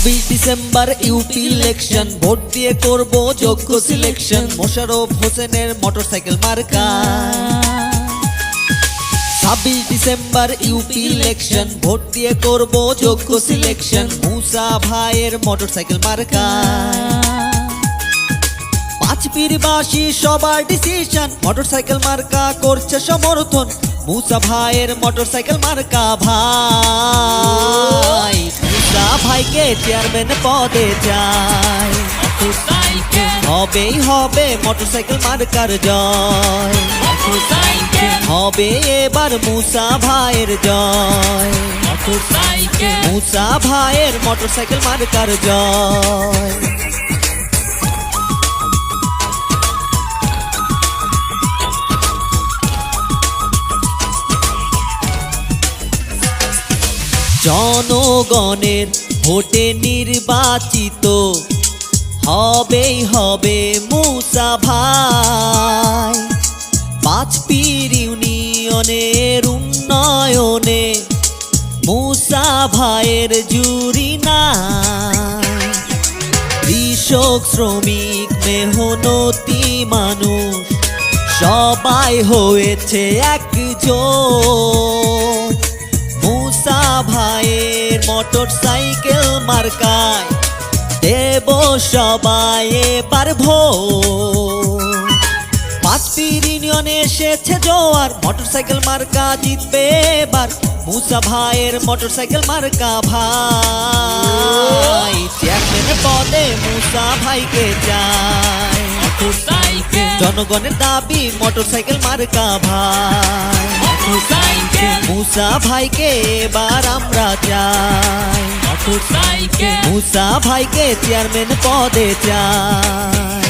December UP election, vote দিয়ে করব যোগ্য সিলেকশন, মোশাররফ হোসেনের মোটরসাইকেল মার্কা। 26 ডিসেম্বর ইউপি ইলেকশন, ভোট দিয়ে করব যোগ্য সিলেকশন, মুসা ভাইয়ের মোটরসাইকেল মার্কা। পাঁচপীরবাসী সবার ডিসিশন, মোটরসাইকেল মার্কা করছে সমর্থন, মুসা ভাইয়ের মোটরসাইকেল মার্কা। ভাই মুসা ভাইকে চেয়ারম্যান পদে চাই, হবেই হবে মোটরসাইকেল মার্কার জয়, হবে এবার মুসা ভাইয়ের জয়, মুসা ভাইয়ের মোটরসাইকেল মার্কার জয়। জনগণের ভোটে নির্বাচিত হবেই হবে মুসা ভাই, পাঁচপীর ইউনিয়নের উন্নয়নে মুসা ভাইয়ের জুরি নাই। কৃষক শ্রমিক মেহনতি মানুষ সবাই হয়েছে একজন, মুসা ভাইয়ের মোটরসাইকেল মার্কায় দেব সবাই এবার ভোট। পাঁচপীর ইউনিয়নে এসেছে জোয়ার, মোটরসাইকেল মার্কা জিতবে এবার, মুসা ভাইয়ের মোটরসাইকেল মার্কা। ভাই চেয়ারম্যান পদে মুসা ভাইকে চাই, জনগণের দাবি মোটরসাইকেল মার্কা। ভাই মুসা ভাইকে এবার আমরা চাই, মুসা ভাইকে চেয়ারম্যান পদে চাই।